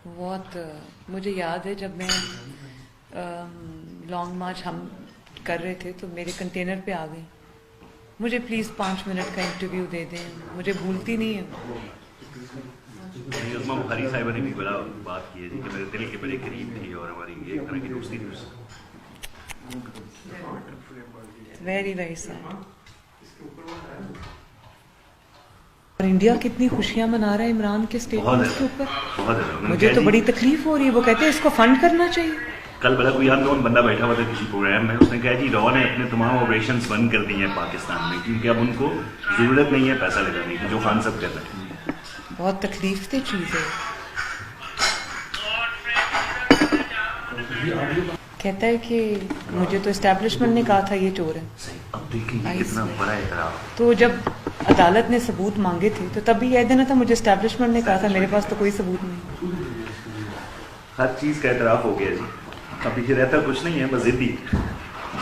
बहुत मुझे याद है जब मैं लॉन्ग मार्च हम कर रहे थे तो मेरे कंटेनर पे आ गई, मुझे प्लीज़ 5 मिनट का इंटरव्यू दे दें, मुझे भूलती नहीं है। उस्मा बुखारी साहिबा ने भी बड़ा बात की है जी कि मेरे दिल के बड़े करीब थी और हमारी ये एक तरह की दोस्ती थी उससे। Very very sad. और इंडिया कितनी खुशियां मना रहा है इमरान के स्टेटमेंट्स के ऊपर, मुझे तो बड़ी तकलीफ हो रही है। वो कहते हैं इसको फंड करना चाहिए। कल बड़ा कोई अननोन बंदा बैठा हुआ था किसी प्रोग्राम में, उसने कहा जी रॉ ने अपने तमाम ऑपरेशंस बंद कर दिए हैं पाकिस्तान में क्योंकि अब उनको जरूरत नहीं है पैसा लगाने की, जो खान सब कर रहे हैं। बहुत तकलीफ की चीज़ है। कहता है कि मुझे तो एस्टैब्लिशमेंट ने कहा था ये चोर है। अब देखिए कितना बड़ा एतराफ़। तो जब अदालत ने सबूत मांगे थे तो तब भी कह देना था मुझे एस्टैब्लिशमेंट ने कहा था, मेरे पास तो कोई सबूत नहीं। हर चीज़ का एतराफ़ हो गया जी, अब पीछे रहता कुछ नहीं है, बस ज़िद्दी।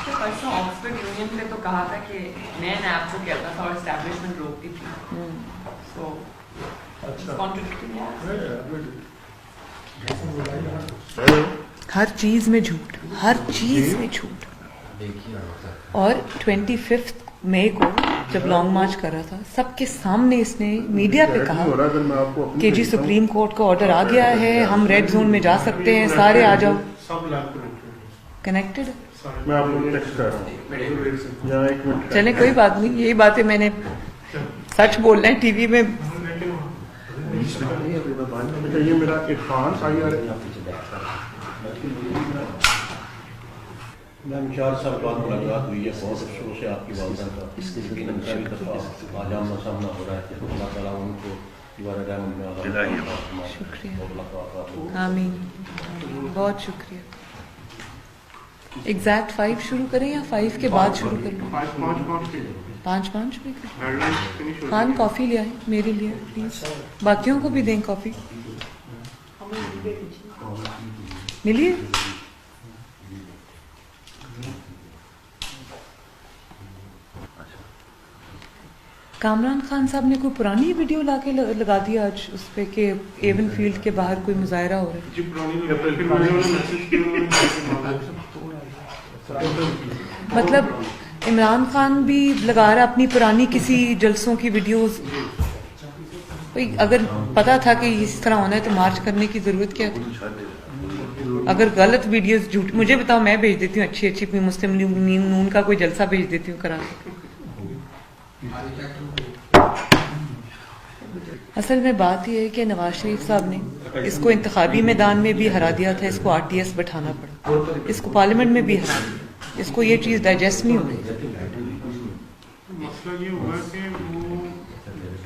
परसों ऑक्सफोर्ड यूनियन ने तो कहा था कि मैं नैब को कहता था और एस्टैब्लिशमेंट रोकती थी। सो हर चीज में झूठ, हर चीज में झूठ। और 25 मई को जब लॉन्ग मार्च कर रहा था सबके सामने इसने मीडिया पे कहा कि जी सुप्रीम कोर्ट का ऑर्डर आ गया है, हम रेड जोन में जा सकते हैं, सारे आ जाओ। कनेक्टेड मैं आपको टेक्स्ट कर रहा हूं, यहाँ एक मिनट। चले कोई बात नहीं, यही बातें मैंने सच बोलना है टीवी में। ये मेरा इरफान मैम 4 साल बाद मुलाकात हुई है, बहुत अफसोस है आपकी वालदा का। इसकी नंतरी दफ़ा आज आमना सामना हो रहा है। अल्लाह ताला उनको दोबारा रहमत में शुक्रिया, आमीन, बहुत शुक्रिया। एग्जैक्ट 5 शुरू करें या 5 के बाद शुरू करें? 5 में खान कॉफ़ी ले आए मेरे लिए प्लीज़, बाकियों को भी दें कॉफ़ी। मिलिए। कामरान खान साहब ने कोई पुरानी वीडियो लाके लगा दिया आज उस पे कि एवन फील्ड के बाहर कोई मुजाहरा हो रहा है। मतलब इमरान खान भी लगा रहा अपनी पुरानी किसी जलसों की वीडियोस। भाई अगर पता था कि इस तरह होना है तो मार्च करने की जरूरत क्या थी? अगर गलत वीडियोस झूठ, मुझे बताओ, मैं भेज देती हूँ अच्छी मुस्लिम नून का कोई जलसा भेज देती हूँ करा के। असल में बात यह है कि नवाज शरीफ साहब ने इसको इंतखाबी मैदान में भी हरा दिया था, इसको RTS बैठाना पड़ा, इसको पार्लियामेंट में भी हरा दिया, इसको ये चीज डाइजेस्ट नहीं हो रही। मसला ये हुआ कि वो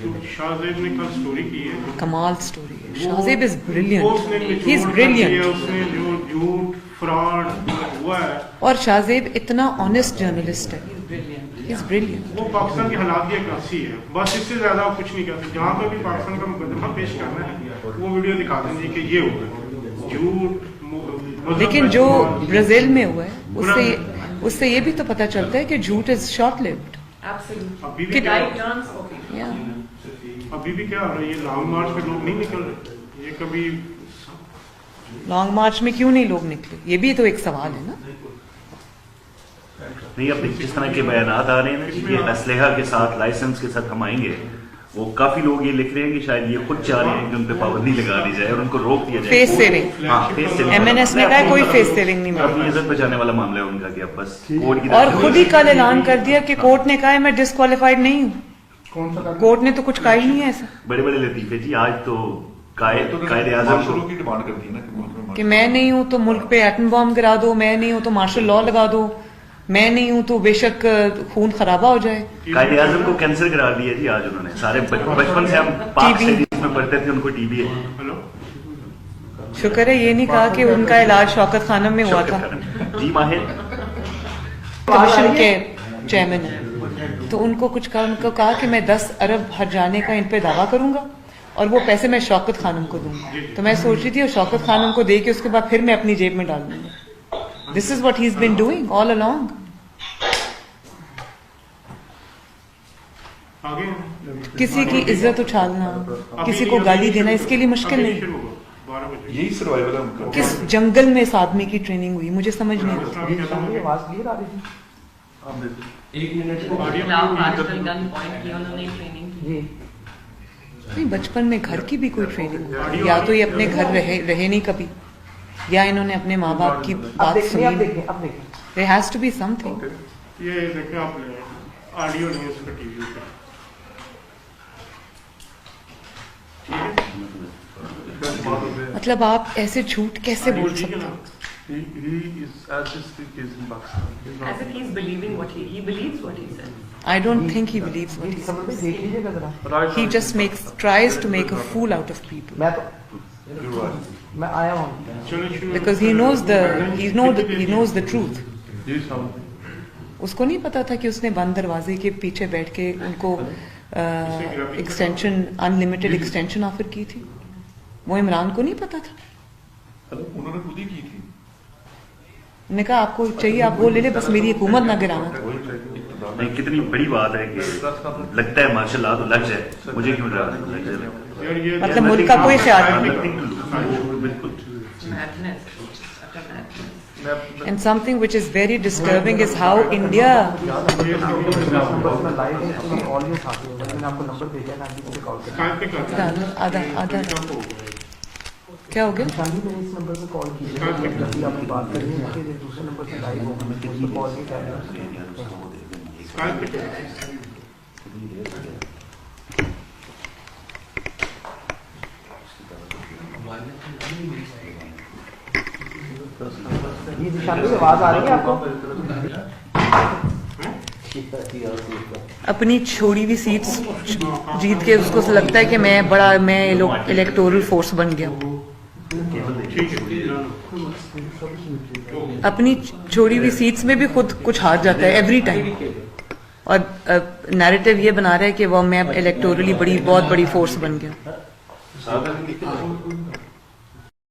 जो शाहजेब ने कल स्टोरी की है, कमाल स्टोरी है। Shahzeb is brilliant, he is brilliant. उसने जो झूठ फ्रॉड हुआ है, और शाहजेब इतना ऑनेस्ट जर्नलिस्ट है, ही इज ब्रिलियंट। वो पाकिस्तान की हालात की अक्सी है, बस इससे ज्यादा कुछ नहीं करते। जहाँ पे भी पाकिस्तान का मुकदमा पेश करना है वो वीडियो दिखा देंगे कि ये हुआ झूठ। लेकिन जो ब्राजील में हुआ है उससे ये भी तो पता चलता है कि झूठ इज शॉर्ट लिव्ड। अभी भी क्या हो रहा है, ये लॉन्ग मार्च में लोग नहीं निकल रहे, ये कभी लॉन्ग मार्च में क्यों नहीं लोग निकले, ये भी तो एक सवाल है ना। नहीं, अब जिस तरह के बयानात आ रहे हैं ना कि असलहा के साथ लाइसेंस के साथ हम आएंगे, वो काफी लोग ये लिख रहे हैं कि शायद ये खुद चाह रहे हैं कि उन पे पाबंदी लगा दी जाए और उनको रोक दिया जाए। फेस सेविंग, MNS ने कहा कोई फेस सेविंग नहीं अपनी इज्जत बचाने वाला मामला है उनका कि अब बस कोर्ट की और खुद ही कल ऐलान कर दिया कि कोर्ट ने कहा है मैं डिस्क्वालीफाइड नहीं हूँ। कोर्ट ने तो कुछ कहा ही नहीं है ऐसा। बड़े बड़े लतीफे जी, आज तो कायदे आज़म की डिमांड करती है ना कि मैं नहीं हूँ तो मुल्क पे एटम बॉम्ब गिरा दो, मैं नहीं हूँ तो मार्शल लॉ लगा दो, मैं नहीं हूँ तो बेशक खून खराबा हो जाए। कायदे आज़म को कैंसर करार दिया जी आज उन्होंने। सारे बचपन से हम पाक शरीफ में पढ़ते थे, उनको TB है। शुक्र है ये नहीं कहा कि उनका इलाज शौकत खानम में हुआ था। जी माहिर कमीशन के चेयरमैन है, तो उनको कुछ कहा, उनको कहा कि मैं 10 अरब हर जाने का इन पे दावा करूंगा और वो पैसे मैं शौकत खानम को दूंगा। तो मैं सोच रही थी और शौकत खानम को दे के उसके बाद फिर मैं अपनी जेब में डाल दूंगा। This is what he's been doing all along. किसी की इज्जत उछालना, किसी को गाली देना, इसके लिए मुश्किल नहीं। 12 बजे यही सर्वाइवल है उनका। किस जंगल में इस आदमी की ट्रेनिंग हुई, मुझे समझ नहीं आता। आवाज क्लियर आ रही थी? आप देखिए। एक मिनट खिलाफ आजकल गन पॉइंट की उन्होंने ट्रेनिंग की। जी नहीं, बचपन में घर की भी कोई ट्रेनिंग हो, या तो ये अपने घर रहे नहीं कभी, या इन्होंने अपने माँ बाप की अब बात देखिए, सुनी। अब देखिए, अब देखिए। There has to be something. ये देखें आप ऑडियो नहीं उसका टीवी पे। मतलब आप ऐसे झूठ कैसे बोल सकते हो? He is as is the case in Pakistan. He's not- As if he's believing what he believes what he said. I don't think he believes what he खबर says. में देख लीजिएगा जरा। Right He now, just tries to make a fool out of people मैं तो you're right. मैं आया हूँ। चलो शुरू because he knows the truth. He is something. उसको नहीं पता था कि उसने बंद दरवाजे के पीछे बैठ के उनको एक्सटेंशन, अनलिमिटेड एक्सटेंशन ऑफर की थी। वो इमरान को नहीं पता था। उन्होंने खुद ही की थी। उन्होंने कहा आपको चाहिए आप वो ले ले, बस मेरी हुकूमत ना गिराना। नहीं, कितनी बड़ी बात है कि लगता है माशाल्लाह तो लग जाए, मुझे क्यों डरा लग जाए। यार ये मतलब मुल्क का कोई ख्याल नहीं। बिल्कुल। Madness. Utter madness. And something which is very disturbing is how India number में लाइव है, इसमें ऑडियो था, मैंने आपको नंबर भेजा है, आप मुझे कॉल करें। स्काइप पे कर आधा क्या हो गया? शादी ने इस नंबर पे कॉल कीजिएगा, जब भी आपने बात करनी है फिर दूसरे नंबर से लाइव होगा, मैं उस पर कॉल नहीं करना। स्काइप पे कर ये निशानी आवाज आ रही है आपको? अपनी छोड़ी हुई सीट्स जीत के उसको लगता है कि मैं इलेक्टोरल फोर्स बन गया। अपनी छोड़ी हुई सीट्स में भी खुद कुछ हार जाता है एवरी टाइम, और नैरेटिव ये बना रहा है कि वो मैं इलेक्टोरली बहुत बड़ी फोर्स बन गया।